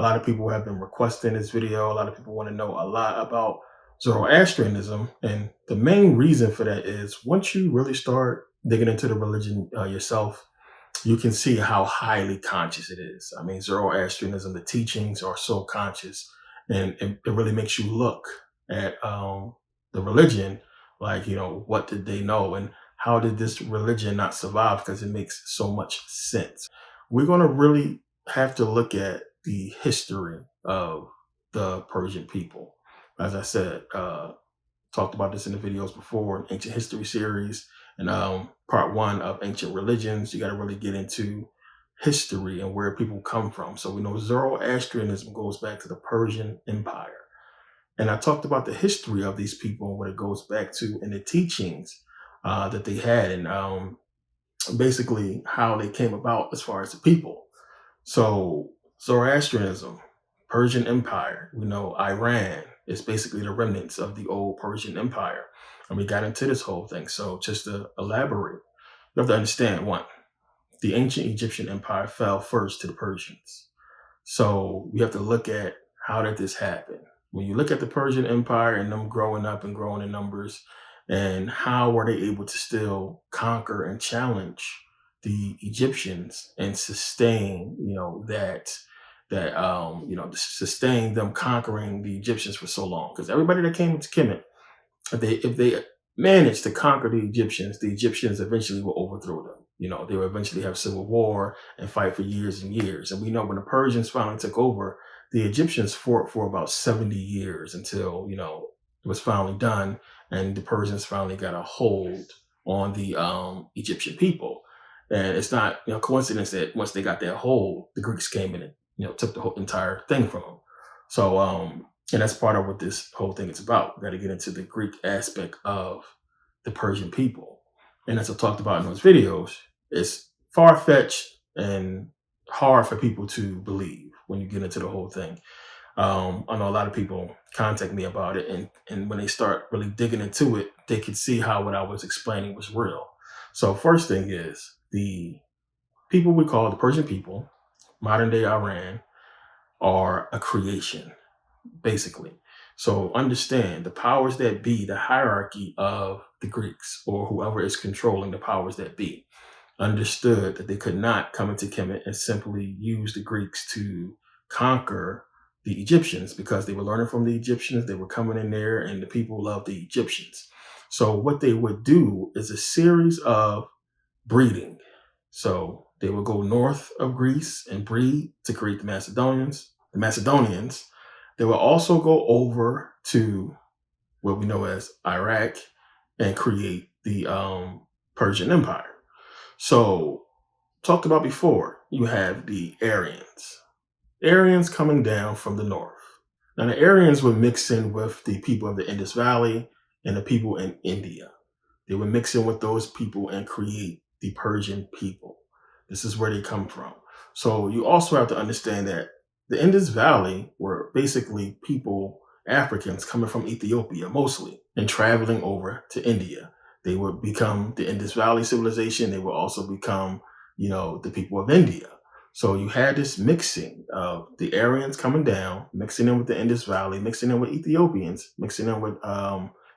lot of people have been requesting this video. A lot of people want to know a lot about Zoroastrianism. And the main reason for that is once you really start digging into the religion yourself, you can see how highly conscious it is. I mean, Zoroastrianism, the teachings are so conscious, and it really makes you look at the religion like, what did they know and how did this religion not survive? Because it makes so much sense. We're going to really have to look at the history of the Persian people. As I said, talked about this in the videos before, ancient history series, and part 1 of ancient religions. You got to really get into history and where people come from. So we know Zoroastrianism goes back to the Persian Empire. And I talked about the history of these people and what it goes back to and the teachings that they had, and basically how they came about as far as the people. So Zoroastrianism, Persian Empire, we know Iran is basically the remnants of the old Persian Empire. And we got into this whole thing. So just to elaborate, you have to understand, one, the ancient Egyptian empire fell first to the Persians. So we have to look at how did this happen. When you look at the Persian Empire and them growing up and growing in numbers, and how were they able to still conquer and challenge the Egyptians and sustain, sustain them conquering the Egyptians for so long? Because everybody that came into Kemet, if they managed to conquer the Egyptians eventually will overthrow them. They will eventually have civil war and fight for years and years. And we know when the Persians finally took over, the Egyptians fought for about 70 years until, it was finally done. And the Persians finally got a hold on the Egyptian people. And it's not coincidence that once they got that hold, the Greeks came in and took the whole entire thing from them. So, and that's part of what this whole thing is about. We got to get into the Greek aspect of the Persian people. And as I talked about in those videos, it's far-fetched and hard for people to believe when you get into the whole thing. I know a lot of people contact me about it, and when they start really digging into it, they can see how what I was explaining was real. So first thing is, the people we call the Persian people, modern day Iran, are a creation, basically. So understand the powers that be, the hierarchy of the Greeks or whoever is controlling the powers that be, understood that they could not come into Kemet and simply use the Greeks to conquer the Egyptians, because they were learning from the Egyptians. They were coming in there and the people loved the Egyptians. So what they would do is a series of breeding. So they would go north of Greece and breed to create the Macedonians. They will also go over to what we know as Iraq and create the Persian Empire. So, talked about before, you have the Aryans coming down from the north. Now, the Aryans would mix in with the people of the Indus Valley and the people in India. They would mix in with those people and create the Persian people. This is where they come from. So, you also have to understand that the Indus Valley were basically people, Africans coming from Ethiopia mostly, and traveling over to India. They would become the Indus Valley civilization. They would also become, the people of India. So you had this mixing of the Aryans coming down, mixing in with the Indus Valley, mixing in with Ethiopians, mixing in with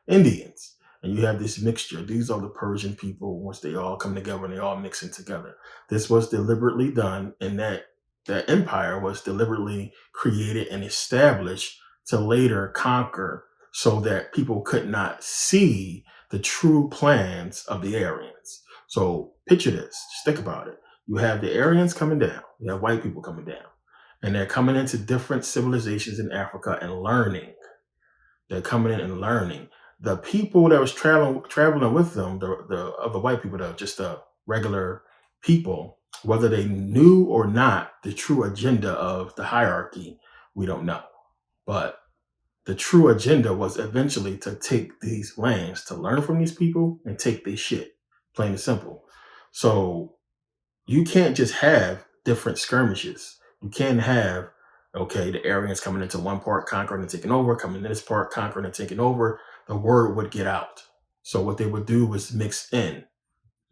Indians. And you have this mixture. These are the Persian people once they all come together and they all mixing together. This was deliberately done, and that empire was deliberately created and established to later conquer, so that people could not see the true plans of the Aryans. So picture this, just think about it. You have the Aryans coming down, you have white people coming down, and they're coming into different civilizations in Africa and learning. They're coming in and learning. The people that was traveling with them, the other white people, just the regular people, whether they knew or not the true agenda of the hierarchy, we don't know. But the true agenda was eventually to take these lands, to learn from these people and take their shit, plain and simple. So you can't just have different skirmishes. You can't have, the Aryans coming into one part, conquering and taking over, coming in this part, conquering and taking over. The word would get out. So what they would do was mix in,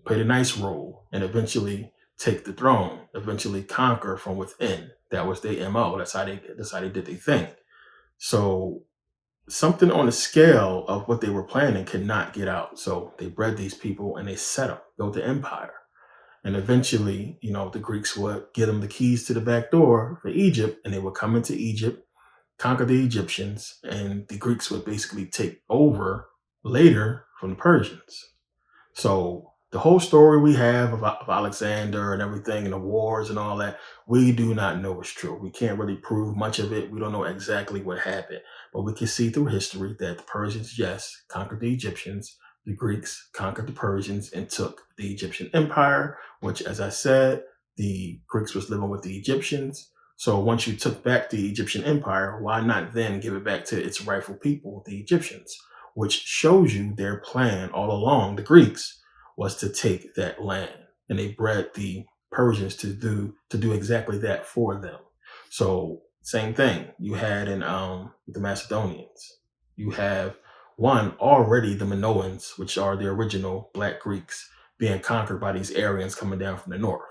play a nice role, and eventually take the throne, eventually conquer from within. That was their MO. That's how they did their thing. So something on the scale of what they were planning could not get out. So they bred these people and they set them, built the empire. And eventually, the Greeks would get them the keys to the back door for Egypt, and they would come into Egypt, conquer the Egyptians, and the Greeks would basically take over later from the Persians. So the whole story we have of Alexander and everything and the wars and all that, we do not know is true. We can't really prove much of it. We don't know exactly what happened, but we can see through history that the Persians, yes, conquered the Egyptians. The Greeks conquered the Persians and took the Egyptian empire, which, as I said, the Greeks was living with the Egyptians. So once you took back the Egyptian empire, why not then give it back to its rightful people, the Egyptians? Which shows you their plan all along. The Greeks was to take that land, and they bred the Persians to do exactly that for them. So same thing you had in the Macedonians. You have one already the Minoans, which are the original Black Greeks, being conquered by these Aryans coming down from the north,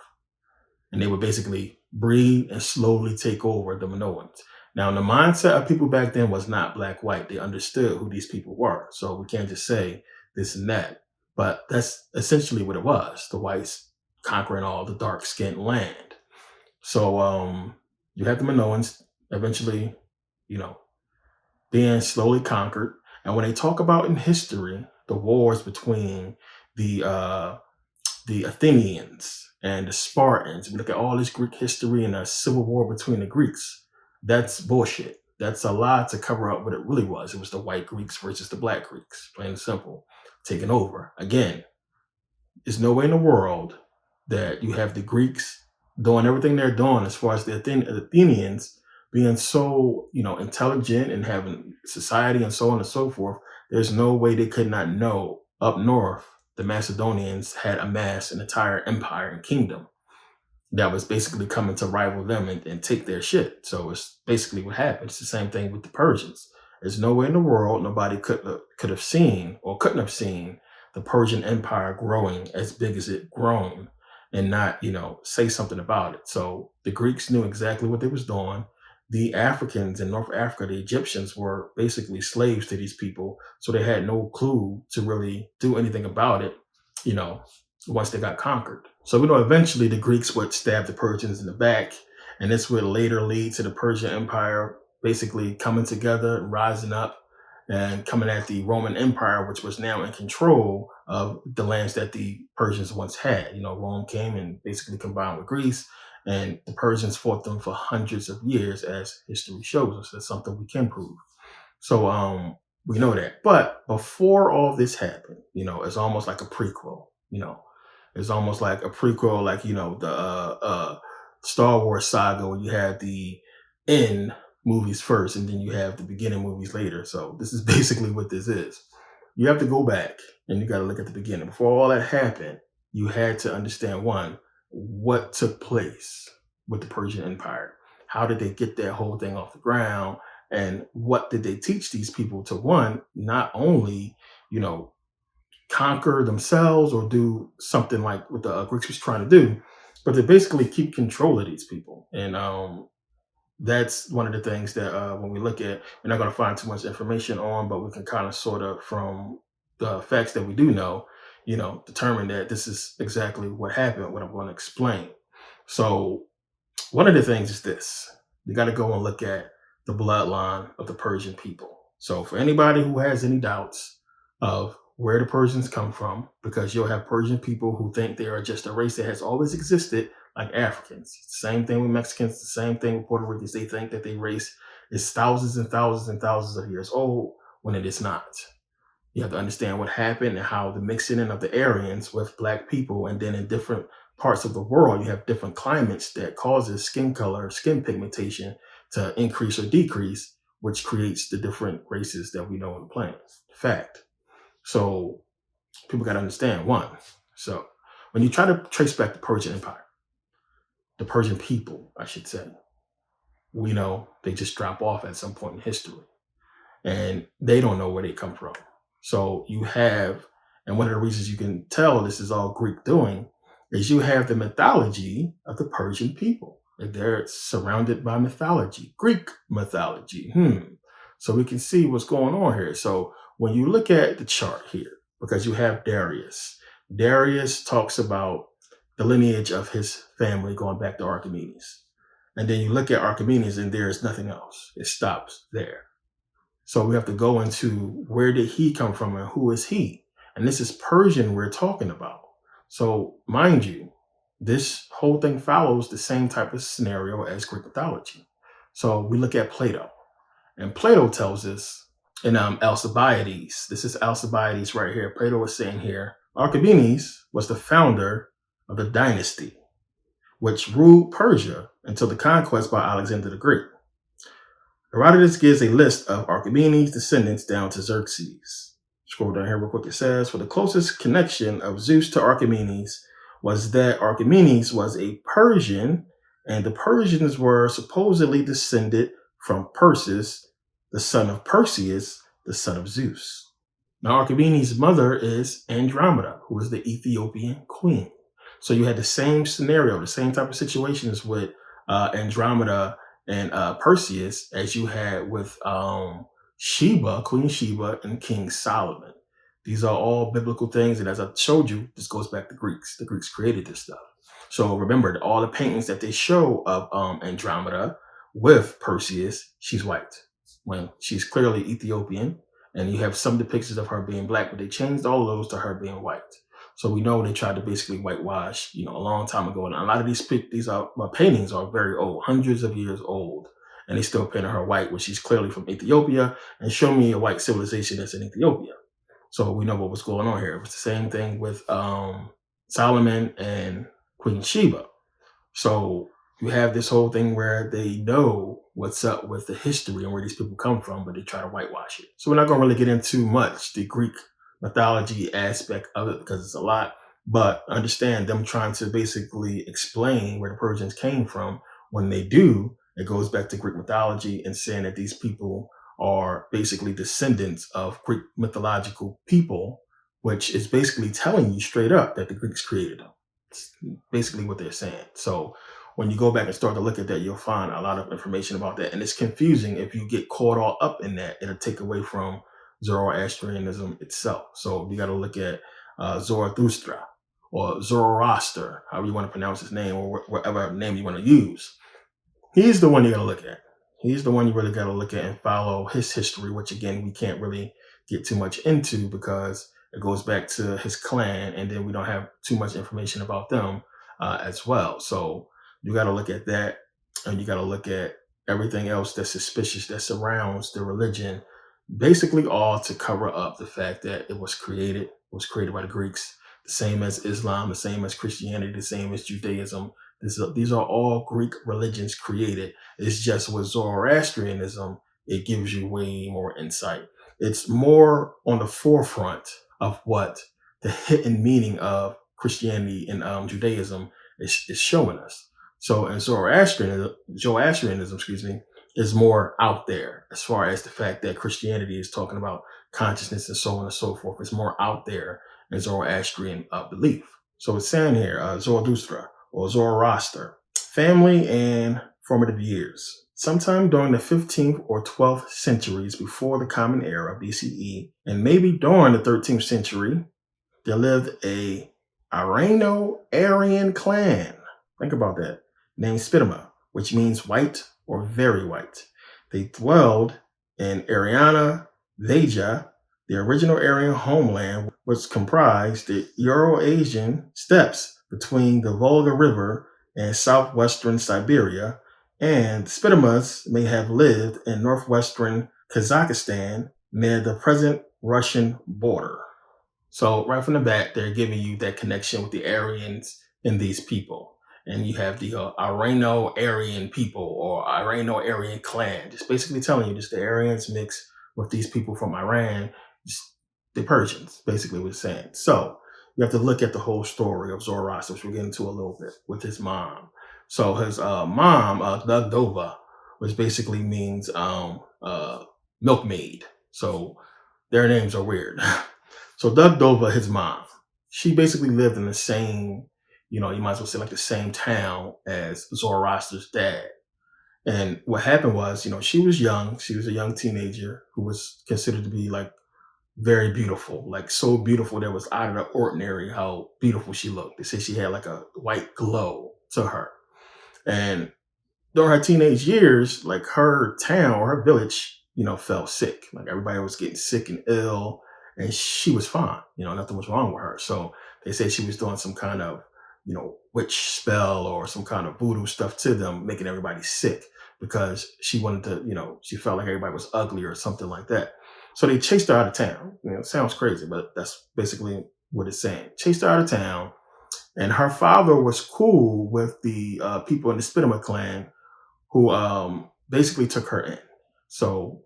and they would basically breed and slowly take over the Minoans. Now, the mindset of people back then was not black, white. They understood who these people were. So we can't just say this and that. But that's essentially what it was. The whites conquering all the dark skinned land. So you have the Minoans eventually, being slowly conquered. And when they talk about in history, the wars between the Athenians and the Spartans. We look at all this Greek history and a civil war between the Greeks. That's bullshit. That's a lie to cover up what it really was. It was the white Greeks versus the black Greeks, plain and simple, taking over. Again, there's no way in the world that you have the Greeks doing everything they're doing as far as the Athenians being so, intelligent and having society and so on and so forth. There's no way they could not know up north the Macedonians had amassed an entire empire and kingdom that was basically coming to rival them and take their shit. So it's basically what happened. It's the same thing with the Persians. There's no way in the world nobody could have seen or couldn't have seen the Persian Empire growing as big as it grown and not, say something about it. So the Greeks knew exactly what they was doing. The Africans in North Africa, the Egyptians, were basically slaves to these people. So they had no clue to really do anything about it, once they got conquered. So we know eventually the Greeks would stab the Persians in the back. And this would later lead to the Persian Empire basically coming together, rising up, and coming at the Roman Empire, which was now in control of the lands that the Persians once had. Rome came and basically combined with Greece, and the Persians fought them for hundreds of years, as history shows us. That's something we can prove. So we know that. But before all this happened, it's almost like a prequel. It's almost like a prequel, like the Star Wars saga, where you have the end movies first, and then you have the beginning movies later. So this is basically what this is. You have to go back and you got to look at the beginning. Before all that happened, you had to understand, one, what took place with the Persian Empire. How did they get that whole thing off the ground? And what did they teach these people to, one, not only, conquer themselves or do something like what the Greeks was trying to do, but to basically keep control of these people. And that's one of the things that when we look at, we're not going to find too much information on, but we can kind of sort of, from the facts that we do know, determine that this is exactly what happened, what I'm going to explain. So one of the things is this: you got to go and look at the bloodline of the Persian people. So for anybody who has any doubts of where the Persians come from, because you'll have Persian people who think they are just a race that has always existed, like Africans. Same thing with Mexicans, the same thing with Puerto Ricans. They think that their race is thousands and thousands and thousands of years old when it is not. You have to understand what happened and how the mixing in of the Aryans with black people, and then in different parts of the world, you have different climates that causes skin color, skin pigmentation to increase or decrease, which creates the different races that we know on the planet. Fact. So people got to understand, one. So when you try to trace back the Persian Empire, the Persian people, I should say, we know they just drop off at some point in history, and they don't know where they come from. So you have, and one of the reasons you can tell this is all Greek doing is you have the mythology of the Persian people. And they're surrounded by mythology, Greek mythology. So we can see what's going on here. So when you look at the chart here, because you have Darius, Darius talks about the lineage of his family going back to Archimedes. And then you look at Archimedes and there is nothing else. It stops there. So we have to go into where did he come from and who is he? And this is Persian we're talking about. So mind you, this whole thing follows the same type of scenario as Greek mythology. So we look at Plato. And Plato tells us in Alcibiades, this is Alcibiades right here. Plato is saying here, Archimedes was the founder of the dynasty, which ruled Persia until the conquest by Alexander the Great. Herodotus gives a list of Archimedes' descendants down to Xerxes. Scroll down here real quick. It says, for the closest connection of Zeus to Archimedes was that Archimedes was a Persian, and the Persians were supposedly descended from Perseus, the son of Perseus, the son of Zeus. Now, Archimedes' mother is Andromeda, who is the Ethiopian queen. So you had the same scenario, the same type of situations with Andromeda and Perseus as you had with Sheba, Queen Sheba, and King Solomon. These are all biblical things, and as I showed you, this goes back to Greeks. The Greeks created this stuff. So remember that all the paintings that they show of Andromeda with Perseus, she's white, when she's clearly Ethiopian, and you have some depictions of her being black, but they changed all of those to her being white. So we know they tried to basically whitewash, a long time ago. And a lot of these paintings are very old, hundreds of years old, and they still painted her white, when she's clearly from Ethiopia. And show me a white civilization that's in Ethiopia. So we know what was going on here. It was the same thing with Solomon and Queen Sheba. So you have this whole thing where they know what's up with the history and where these people come from, but they try to whitewash it. So we're not going to really get into much the Greek mythology aspect of it because it's a lot, but understand them trying to basically explain where the Persians came from. When they do, it goes back to Greek mythology and saying that these people are basically descendants of Greek mythological people, which is basically telling you straight up that the Greeks created them. It's basically what they're saying. So when you go back and start to look at that, you'll find a lot of information about that. And it's confusing if you get caught all up in that. It'll take away from Zoroastrianism itself. So you got to look at Zarathustra or Zoroaster, however you want to pronounce his name, or whatever name you want to use. He's the one you got to look at. He's the one you really got to look at and follow his history, which again, we can't really get too much into because it goes back to his clan, and then we don't have too much information about them as well. So you got to look at that, and you got to look at everything else that's suspicious that surrounds the religion, basically all to cover up the fact that it was created by the Greeks, the same as Islam, the same as Christianity, the same as Judaism. These are all Greek religions created. It's just with Zoroastrianism, it gives you way more insight. It's more on the forefront of what the hidden meaning of Christianity and Judaism is showing us. So in Zoroastrianism, is more out there as far as the fact that Christianity is talking about consciousness and so on and so forth. It's more out there in Zoroastrian belief. So it's saying here, Zarathustra or Zoroaster, family and formative years. Sometime during the 15th or 12th centuries before the Common Era, BCE, and maybe during the 13th century, there lived a Irano-Aryan clan. Think about that. Named Spitama, which means white or very white. They dwelled in Ariana Veja. The original Aryan homeland was comprised the Euro-Asian steppes between the Volga River and southwestern Siberia, and Spitamas may have lived in northwestern Kazakhstan near the present Russian border. So right from the bat, they're giving you that connection with the Aryans and these people. And you have the Irano-Aryan people or Irano-Aryan clan, just basically telling you just the Aryans mix with these people from Iran, the Persians, basically what it's saying. So you have to look at the whole story of Zoroaster, which we'll get into a little bit, with his mom. So his mom, Dagdova, which basically means milkmaid. So their names are weird. So Dagdova, his mom, she basically lived in the same you might as well say like the same town as Zoroaster's dad. And what happened was, she was young. She was a young teenager who was considered to be like very beautiful, like so beautiful that was out of the ordinary how beautiful she looked. They say she had like a white glow to her. And during her teenage years, like her town or her village, fell sick. Like everybody was getting sick and ill, and she was fine. Nothing was wrong with her. So they said she was doing some kind of, witch spell or some kind of voodoo stuff to them, making everybody sick because she wanted to, she felt like everybody was ugly or something like that. So they chased her out of town. It sounds crazy, but that's basically what it's saying. Chased her out of town, and her father was cool with the people in the Spittima clan who basically took her in. So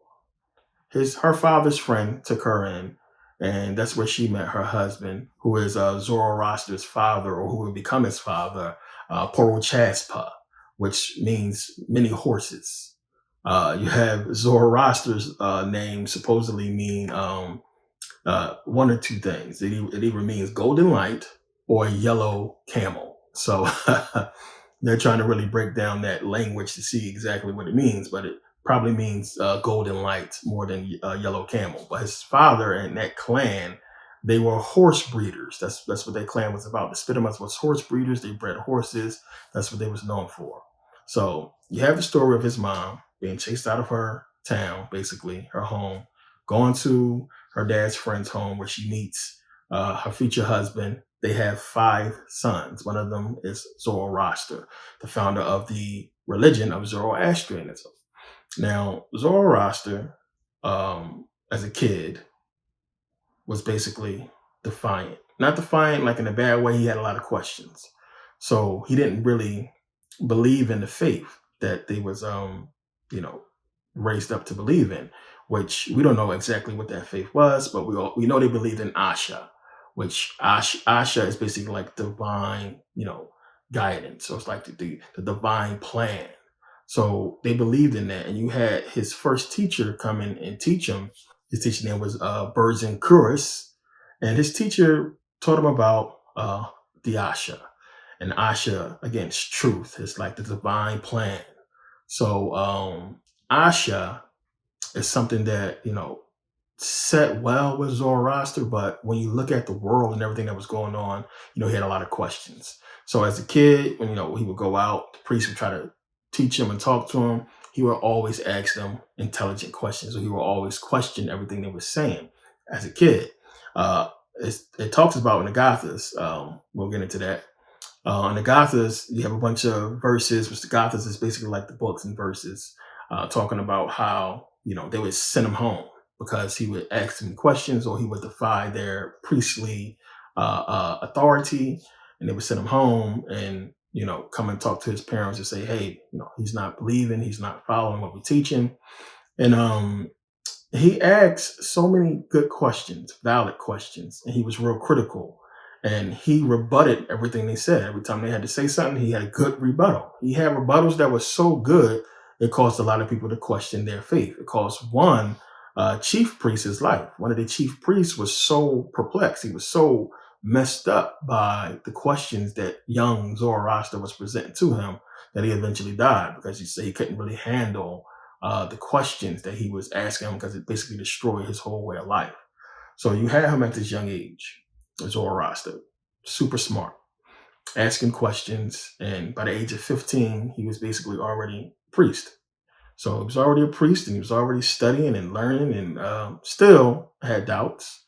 her father's friend took her in, and that's where she met her husband, who is Zoroaster's father, or who will become his father, Porochaspa, which means many horses. You have Zoroaster's name supposedly mean one or two things. It either means golden light or yellow camel. So they're trying to really break down that language to see exactly what it means, but it probably means golden light more than yellow camel. But his father and that clan, they were horse breeders. That's what their clan was about. The Spittimas was horse breeders. They bred horses. That's what they was known for. So you have the story of his mom being chased out of her town, basically her home, going to her dad's friend's home where she meets her future husband. They have 5 sons. One of them is Zoroaster, the founder of the religion of Zoroastrianism. Now, Zoroaster, as a kid, was basically defiant. Not defiant like in a bad way. He had a lot of questions. So he didn't really believe in the faith that they was, raised up to believe in, which we don't know exactly what that faith was, but we know they believed in Asha, which Asha is basically like divine, guidance. So it's like the divine plan. So they believed in that. And you had his first teacher come in and teach him. His teacher name was Berzin Kuris. And his teacher taught him about the Asha. And Asha, again, is truth. It's like the divine plan. So Asha is something that, set well with Zoroaster, but when you look at the world and everything that was going on, he had a lot of questions. So as a kid, when he would go out, the priest would try to teach him and talk to him. He would always ask them intelligent questions, or he would always question everything they were saying. As a kid, it talks about in the Gathas. We'll get into that. In the Gathas, you have a bunch of verses, which the Gathas is basically like the books and verses, talking about how they would send him home because he would ask them questions or he would defy their priestly authority, and they would send him home and come and talk to his parents and say, hey, he's not believing, he's not following what we're teaching. And he asked so many good questions, valid questions, and he was real critical. And he rebutted everything they said. Every time they had to say something, he had a good rebuttal. He had rebuttals that were so good, it caused a lot of people to question their faith. It caused one chief priest his life. One of the chief priests was so perplexed. He was so messed up by the questions that young Zoroaster was presenting to him that he eventually died because he said he couldn't really handle the questions that he was asking him because it basically destroyed his whole way of life. So you had him at this young age, Zoroaster, super smart, asking questions. And by the age of 15, he was basically already a priest. So he was already a priest and he was already studying and learning and still had doubts.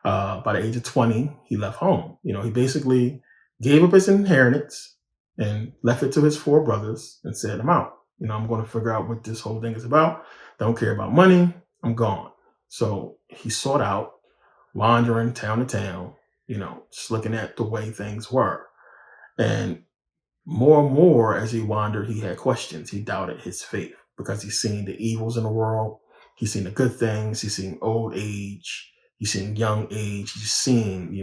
By the age of 20, he left home. He basically gave up his inheritance and left it to his 4 brothers and said, I'm out. I'm going to figure out what this whole thing is about. Don't care about money. I'm gone. So he sought out, wandering town to town, just looking at the way things were. And more as he wandered, he had questions. He doubted his faith because he's seen the evils in the world. He's seen the good things. He's seen old age. He's seen young age. He's seen,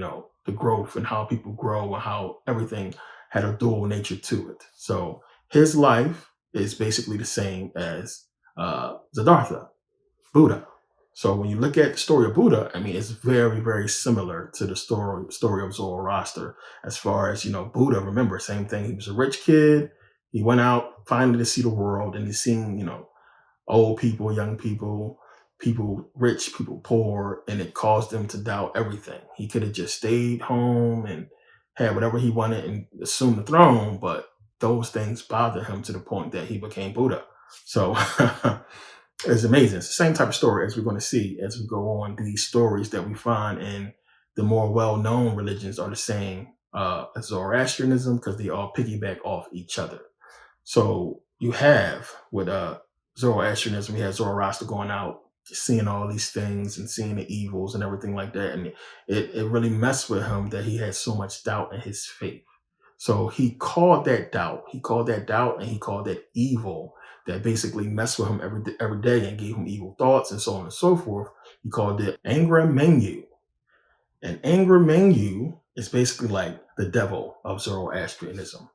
the growth and how people grow and how everything had a dual nature to it. So his life is basically the same as Siddhartha, Buddha. So when you look at the story of Buddha, I mean, it's very, very similar to the story of Zoroaster. As far as, Buddha, remember, same thing. He was a rich kid. He went out finally to see the world, and he's seen, old people, young people, people rich, people poor, and it caused him to doubt everything. He could have just stayed home and had whatever he wanted and assumed the throne, but those things bothered him to the point that he became Buddha. So it's amazing. It's the same type of story as we're going to see as we go on. These stories that we find in the more well-known religions are the same as Zoroastrianism because they all piggyback off each other. So you have with Zoroastrianism, we had Zoroaster going out, seeing all these things and seeing the evils and everything like that. And it really messed with him that he had so much doubt in his faith. So he called that doubt. He called that doubt and he called that evil that basically messed with him every day and gave him evil thoughts and so on and so forth. He called it Angra Mainyu. And Angra Mainyu is basically like the devil of Zoroastrianism.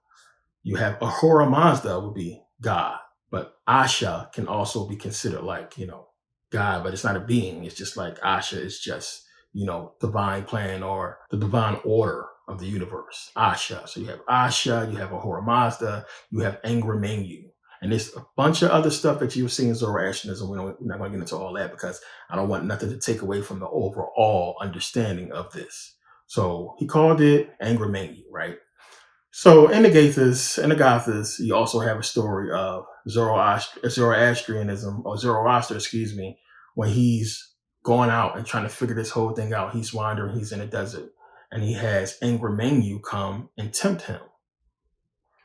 You have Ahura Mazda would be God, but Asha can also be considered like, God, but it's not a being. It's just like Asha is just, divine plan or the divine order of the universe. Asha. So you have Asha, you have Ahura Mazda, you have Angra Mainyu. And there's a bunch of other stuff that you've seen in Zoroastrianism. We're not going to get into all that because I don't want nothing to take away from the overall understanding of this. So he called it Angra Mainyu, right? So in the Gathas, you also have a story of Zoroastrianism, or Zoroaster, when he's going out and trying to figure this whole thing out. He's wandering, he's in a desert, and he has Angra Mainyu come and tempt him.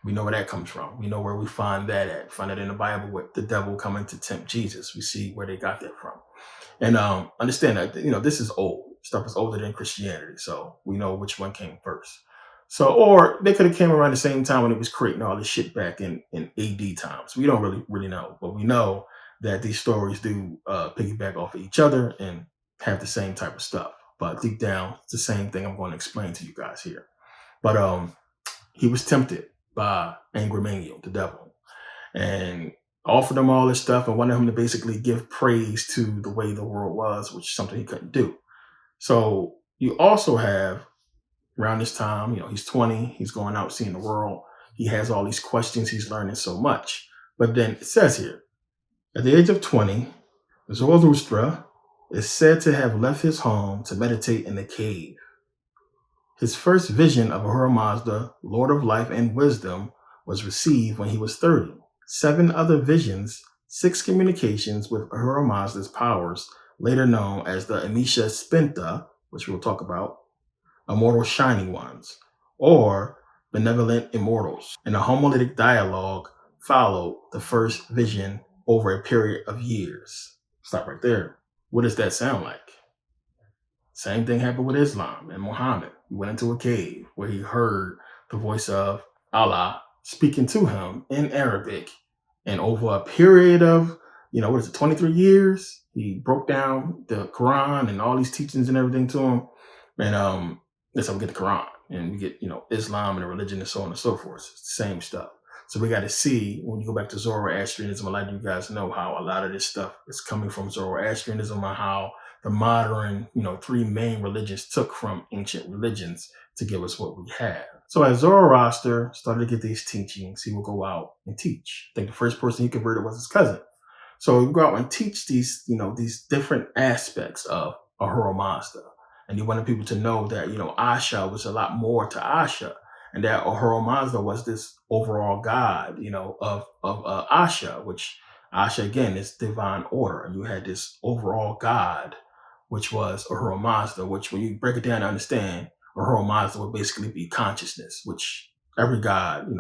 We know where that comes from. We know where we find that at. Find it in the Bible with the devil coming to tempt Jesus. We see where they got that from. And understand that, this is old. Stuff is older than Christianity. So we know which one came first. So, or they could have came around the same time when it was creating all this shit back in AD times. We don't really know. But we know that these stories do piggyback off of each other and have the same type of stuff. But deep down, it's the same thing I'm going to explain to you guys here. But he was tempted by Angra Mainyu, the devil, and offered him all this stuff and wanted him to basically give praise to the way the world was, which is something he couldn't do. So you also have around this time, he's 20, he's going out seeing the world. He has all these questions, he's learning so much. But then it says here, at the age of 20, Zoroaster is said to have left his home to meditate in a cave. His first vision of Ahura Mazda, Lord of Life and Wisdom, was received when he was 30. 7 other visions, 6 communications with Ahura Mazda's powers, later known as the Amisha Spinta, which we'll talk about, immortal shining ones, or benevolent immortals. And a homiletic dialogue followed the first vision over a period of years. Stop right there. What does that sound like? Same thing happened with Islam and Muhammad. He went into a cave where he heard the voice of Allah speaking to him in Arabic. And over a period of, 23 years, he broke down the Quran and all these teachings and everything to him. And that's how we get the Quran. And we get, Islam and the religion and so on and so forth. It's the same stuff. So we got to see, when you go back to Zoroastrianism, a lot of you guys know how a lot of this stuff is coming from Zoroastrianism and how the modern, 3 main religions took from ancient religions to give us what we have. So as Zoroaster started to get these teachings, he would go out and teach. I think the first person he converted was his cousin. So he would go out and teach these, these different aspects of Ahura Mazda. And he wanted people to know that, Asha was a lot more to Asha. And that Ahura Mazda was this overall god, of Asha, which Asha, again, is divine order. And you had this overall god, which was Ahura Mazda, which when you break it down to understand, Ahura Mazda would basically be consciousness, which every god,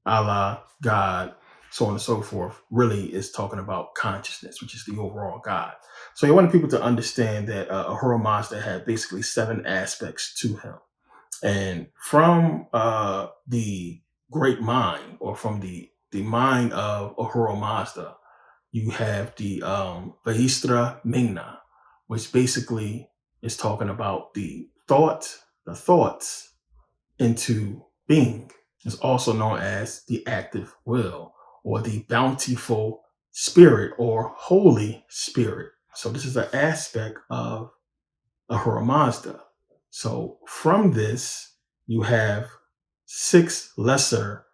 Allah, God, so on and so forth, really is talking about consciousness, which is the overall God. So he wanted people to understand that Ahura Mazda had basically 7 aspects to him. And from the great mind, or from the mind of Ahura Mazda, you have the Vahishtra Mingna, which basically is talking about the thoughts into being. It's also known as the active will, or the bountiful spirit, or Holy Spirit. So this is an aspect of Ahura Mazda. So from this, you have 6 lesser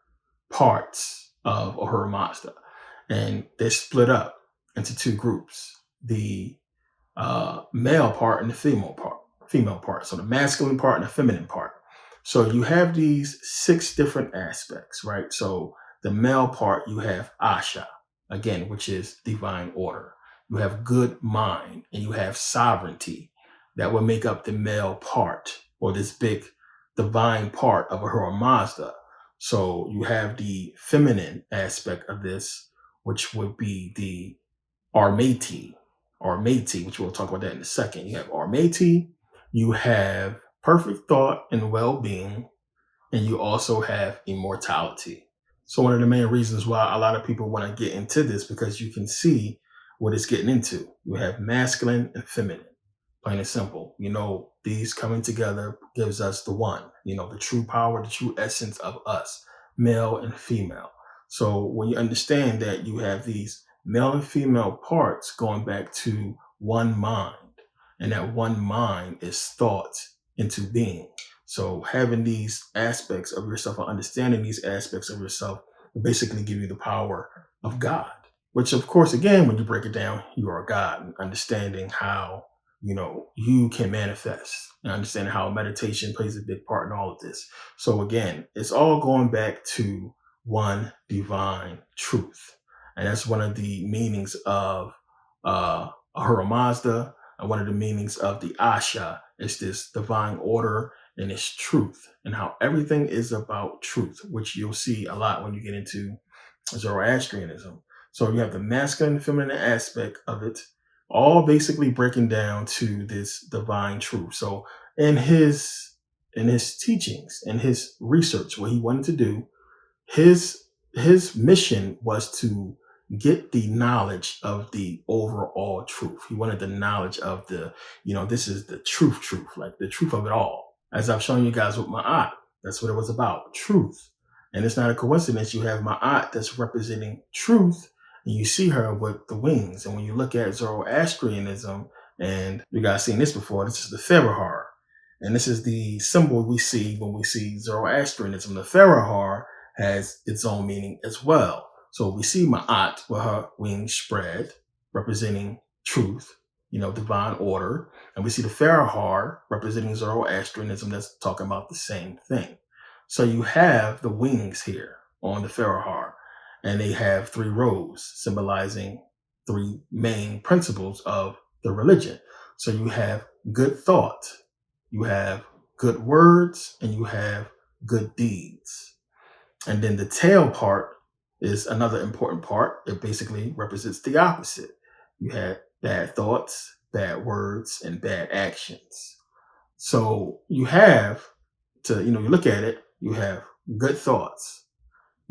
parts of Ahura Mazda, and they're split up into 2 groups: the male part and the female part. So the masculine part and the feminine part. So you have these 6 different aspects, right? So the male part, you have Asha, again, which is divine order. You have good mind, and you have sovereignty. That will make up the male part, or this big divine part of Ahura Mazda. So you have the feminine aspect of this, which would be the Armati, which we'll talk about that in a second. You have Armati, you have perfect thought and well-being, and you also have immortality. So one of the main reasons why a lot of people want to get into this, because you can see what it's getting into. You have masculine and feminine, plain and simple. These coming together gives us the one, the true power, the true essence of us, male and female. So when you understand that you have these male and female parts going back to one mind, and that one mind is thought into being. So having these aspects of yourself, or understanding these aspects of yourself, will basically give you the power of God, which of course, again, when you break it down, you are God, and understanding how you can manifest, and understanding how meditation plays a big part in all of this. So again, it's all going back to one divine truth. And that's one of the meanings of Ahura Mazda, and one of the meanings of the Asha is this divine order and its truth, and how everything is about truth, which you'll see a lot when you get into Zoroastrianism. So you have the masculine and feminine aspect of it, all basically breaking down to this divine truth. So in his teachings and his research, what he wanted to do, his mission was to get the knowledge of the overall truth. He wanted the knowledge of this is the truth, like the truth of it all. As I've shown you guys with Ma'at, that's what it was about, truth. And it's not a coincidence you have Ma'at that's representing truth, and you see her with the wings. And when you look at Zoroastrianism, and you guys seen this before, this is the Ferahar. And this is the symbol we see when we see Zoroastrianism. The Ferahar has its own meaning as well. So we see Ma'at with her wings spread, representing truth, divine order. And we see the Ferahar representing Zoroastrianism, that's talking about the same thing. So you have the wings here on the Ferahar, and they have 3 rows symbolizing 3 main principles of the religion. So you have good thought, you have good words, and you have good deeds. And then the tail part is another important part. It basically represents the opposite. You have bad thoughts, bad words, and bad actions. So you have to, you look at it, you have good thoughts.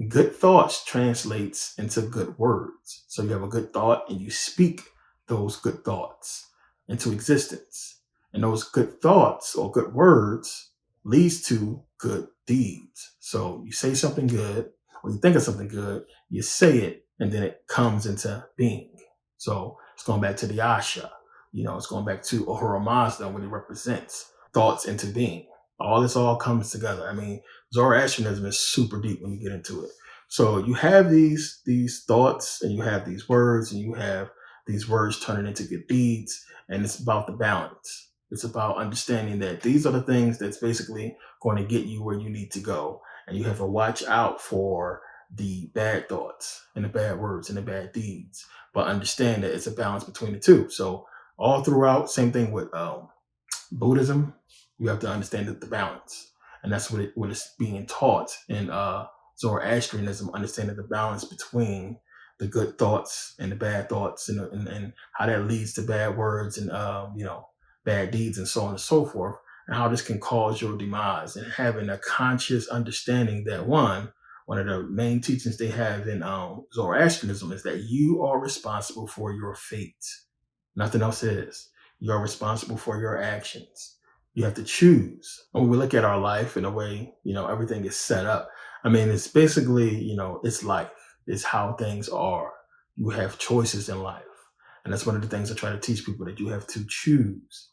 Good thoughts translates into good words. So you have a good thought, and you speak those good thoughts into existence. And those good thoughts or good words leads to good deeds. So you say something good, or you think of something good, you say it, and then it comes into being. So it's going back to the Asha. It's going back to Ahura Mazda, what it represents, thoughts into being. All comes together. I mean, Zoroastrianism is super deep when you get into it. So you have these thoughts, and you have these words, and you have these words turning into good deeds, and it's about the balance. It's about understanding that these are the things that's basically going to get you where you need to go, and you have to watch out for the bad thoughts and the bad words and the bad deeds, but understand that it's a balance between the two. So all throughout, same thing with Buddhism, you have to understand the balance, and that's what is being taught in Zoroastrianism. Understanding the balance between the good thoughts and the bad thoughts, and how that leads to bad words and bad deeds, and so on and so forth, and how this can cause your demise. And having a conscious understanding that one of the main teachings they have in Zoroastrianism is that you are responsible for your fate. Nothing else is. You are responsible for your actions. You have to choose. When we look at our life in a way, everything is set up. I mean, it's basically, it's life. It's how things are. You have choices in life. And that's one of the things I try to teach people, that you have to choose.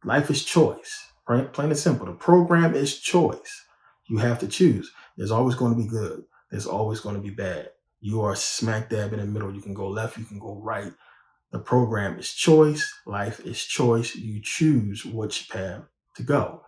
Life is choice, right? Plain and simple. The program is choice. You have to choose. There's always going to be good. There's always going to be bad. You are smack dab in the middle. You can go left, you can go right. The program is choice. Life is choice. You choose which path to go.